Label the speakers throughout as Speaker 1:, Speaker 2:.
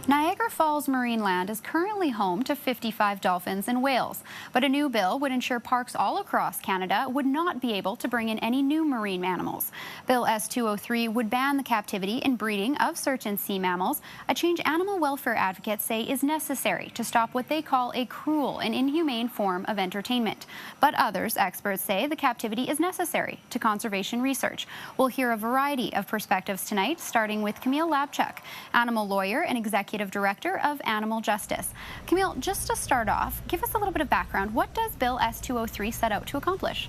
Speaker 1: Niagara Falls Marine Land is currently home to 55 dolphins and whales, but a new bill would ensure parks all across Canada would not be able to bring in any new marine animals. Bill S-203 would ban the captivity and breeding of certain sea mammals, a change animal welfare advocates say is necessary to stop what they call a cruel and inhumane form of entertainment. But others, experts say, the captivity is necessary to conservation research. We'll hear a variety of perspectives tonight, starting with Camille Labchuk, animal lawyer and executive director of Animal Justice. Camille, just to start off, give us a little bit of background. What does Bill S-203 set out to accomplish?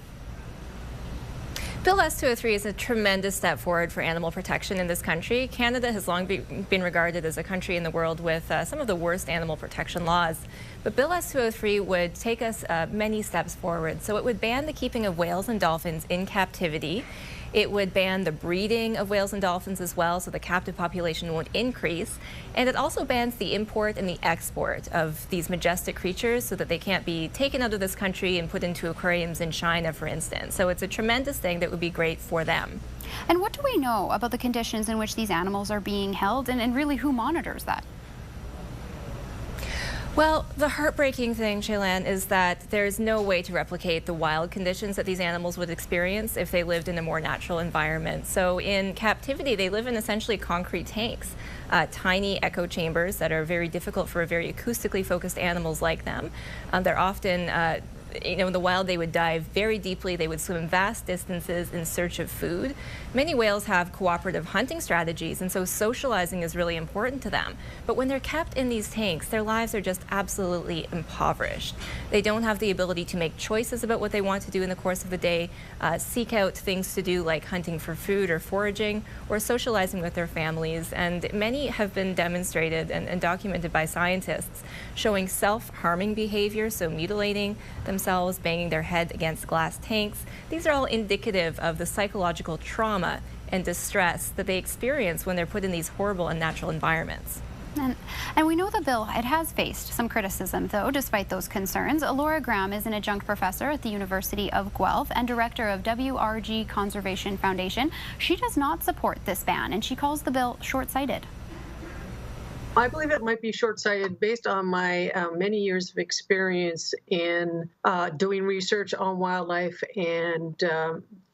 Speaker 2: Bill S-203 is a tremendous step forward for animal protection in this country. Canada has long been regarded as a country in the world with some of the worst animal protection laws. But Bill S-203 would take us many steps forward. So it would ban the keeping of whales and dolphins in captivity. It would ban the breeding of whales and dolphins as well, so the captive population won't increase. And it also bans the import and the export of these majestic creatures so that they can't be taken out of this country and put into aquariums in China, for instance. So it's a tremendous thing that would be great for them.
Speaker 1: And what do we know about the conditions in which these animals are being held, and really who monitors that?
Speaker 2: Well, the heartbreaking thing, Shailan, is that there's no way to replicate the wild conditions that these animals would experience if they lived in a more natural environment. So in captivity, they live in essentially concrete tanks, tiny echo chambers that are very difficult for very acoustically focused animals like them. They're often in the wild, they would dive very deeply. They would swim vast distances in search of food. Many whales have cooperative hunting strategies, and so socializing is really important to them. But when they're kept in these tanks, their lives are just absolutely impoverished. They don't have the ability to make choices about what they want to do in the course of the day, seek out things to do like hunting for food or foraging, or socializing with their families. And many have been demonstrated and documented by scientists showing self-harming behavior, so mutilating themselves, banging their head against glass tanks. These are all indicative of the psychological trauma and distress that they experience when they're put in these horrible unnatural environments.
Speaker 1: And we know the bill, it has faced some criticism, though, despite those concerns. Laura Graham is an adjunct professor at the University of Guelph and director of WRG Conservation Foundation. She does not support this ban, and she calls the bill short-sighted.
Speaker 3: I believe it might be short-sighted based on my many years of experience in doing research on wildlife and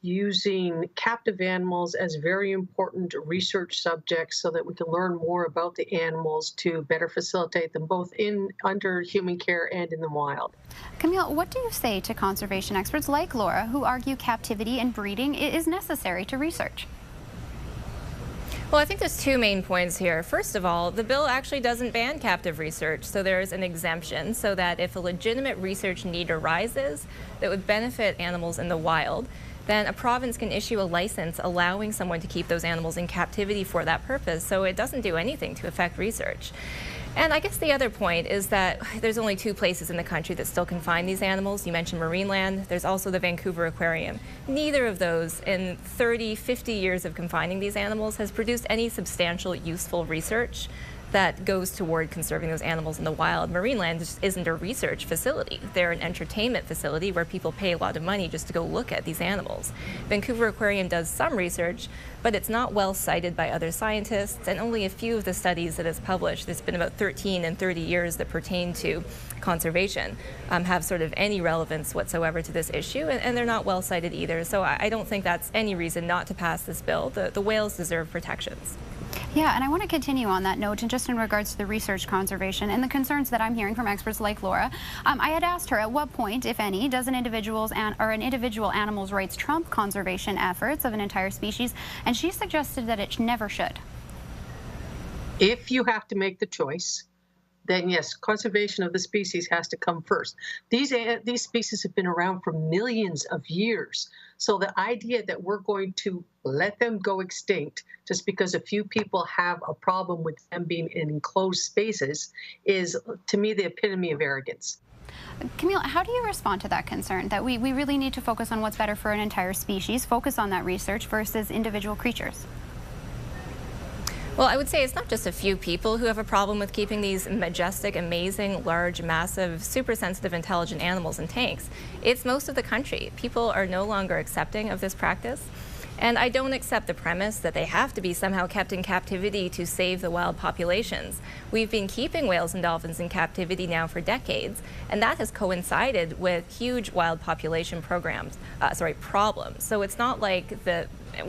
Speaker 3: using captive animals as very important research subjects so that we can learn more about the animals to better facilitate them both under human care and in the wild.
Speaker 1: Camille, what do you say to conservation experts like Laura who argue captivity and breeding is necessary to research?
Speaker 2: Well, I think there's two main points here. First of all, the bill actually doesn't ban captive research, so there's an exemption so that if a legitimate research need arises that would benefit animals in the wild, then a province can issue a license allowing someone to keep those animals in captivity for that purpose, so it doesn't do anything to affect research. And I guess the other point is that there's only two places in the country that still confine these animals. You mentioned marine land. There's also the Vancouver Aquarium. Neither of those in 30, 50 years of confining these animals has produced any substantial useful research that goes toward conserving those animals in the wild. Marine land just isn't a research facility. They're an entertainment facility where people pay a lot of money just to go look at these animals. Vancouver Aquarium does some research, but it's not well cited by other scientists, and only a few of the studies that it's published, there's been about 13 and 30 years that pertain to conservation, have sort of any relevance whatsoever to this issue, and they're not well cited either. So I don't think that's any reason not to pass this bill. The whales deserve protections.
Speaker 1: Yeah, and I want to continue on that note, and just in regards to the research conservation and the concerns that I'm hearing from experts like Laura. I had asked her at what point, if any, does an individual animal's rights trump conservation efforts of an entire species, and she suggested that it never should.
Speaker 3: If you have to make the choice, then yes, conservation of the species has to come first. These species have been around for millions of years. So the idea that we're going to let them go extinct just because a few people have a problem with them being in enclosed spaces is, to me, the epitome of arrogance.
Speaker 1: Camille, how do you respond to that concern, that we really need to focus on what's better for an entire species, focus on that research versus individual creatures?
Speaker 2: Well, I would say it's not just a few people who have a problem with keeping these majestic, amazing, large, massive, super sensitive, intelligent animals in tanks. It's most of the country. People are no longer accepting of this practice. And I don't accept the premise that they have to be somehow kept in captivity to save the wild populations. We've been keeping whales and dolphins in captivity now for decades, and that has coincided with huge wild population problems. So it's not like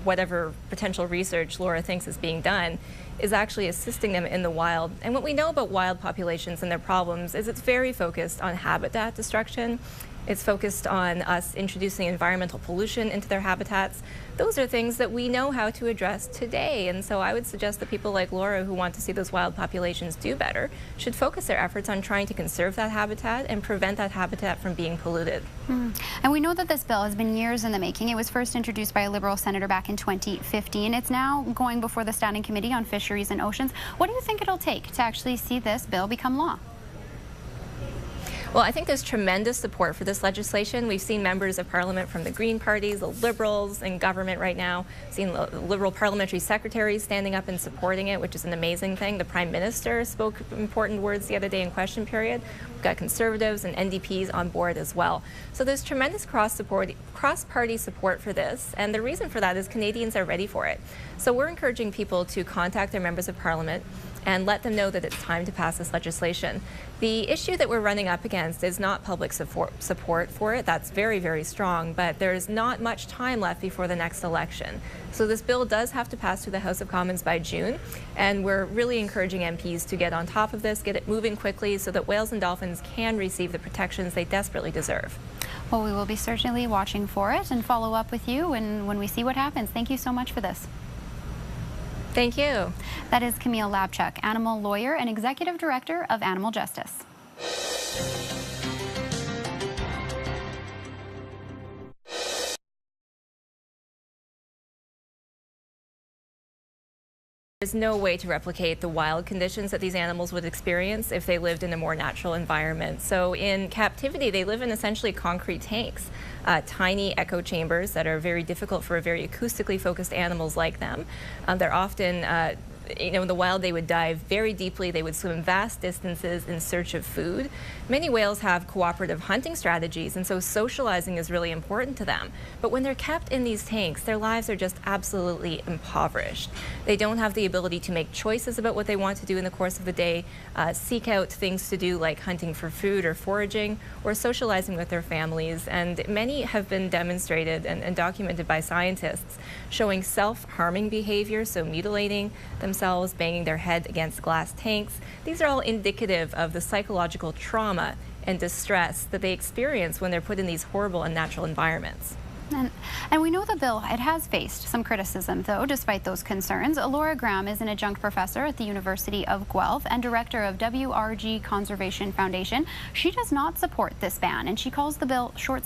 Speaker 2: whatever potential research Laura thinks is being done is actually assisting them in the wild. And what we know about wild populations and their problems is it's very focused on habitat destruction. It's focused on us introducing environmental pollution into their habitats. Those are things that we know how to address today. And so I would suggest that people like Laura who want to see those wild populations do better should focus their efforts on trying to conserve that habitat and prevent that habitat from being polluted.
Speaker 1: And we know that this bill has been years in the making. It was first introduced by a Liberal senator back in 2015. It's now going before the Standing Committee on Fisheries and Oceans. What do you think it'll take to actually see this bill become law?
Speaker 2: Well, I think there's tremendous support for this legislation. We've seen members of parliament from the Green parties, the Liberals in government right now, seen Liberal parliamentary secretaries standing up and supporting it, which is an amazing thing. The Prime Minister spoke important words the other day in question period. We've got Conservatives and NDPs on board as well. So there's tremendous cross-party support for this, and the reason for that is Canadians are ready for it. So we're encouraging people to contact their members of parliament and let them know that it's time to pass this legislation. The issue that we're running up against is not public support for it. That's very, very strong, but there's not much time left before the next election. So this bill does have to pass through the House of Commons by June, and we're really encouraging MPs to get on top of this, get it moving quickly so that whales and dolphins can receive the protections they desperately deserve.
Speaker 1: Well, we will be certainly watching for it and follow up with you when we see what happens. Thank you so much for this.
Speaker 2: Thank you.
Speaker 1: That is Camille Labchuk, animal lawyer and executive director of Animal Justice.
Speaker 2: There's no way to replicate the wild conditions that these animals would experience if they lived in a more natural environment. So in captivity, they live in essentially concrete tanks, tiny echo chambers that are very difficult for very acoustically focused animals like them. They're often in the wild, they would dive very deeply. They would swim vast distances in search of food. Many whales have cooperative hunting strategies, and so socializing is really important to them. But when they're kept in these tanks, their lives are just absolutely impoverished. They don't have the ability to make choices about what they want to do in the course of the day, seek out things to do like hunting for food or foraging, or socializing with their families. And many have been demonstrated and documented by scientists showing self-harming behavior, so mutilating themselves, banging their head against glass tanks. These are all indicative of the psychological trauma and distress that they experience when they're put in these horrible unnatural environments.
Speaker 1: And we know the bill, it has faced some criticism, though, despite those concerns. Laura Graham is an adjunct professor at the University of Guelph and director of WRG Conservation Foundation. She does not support this ban, and she calls the bill short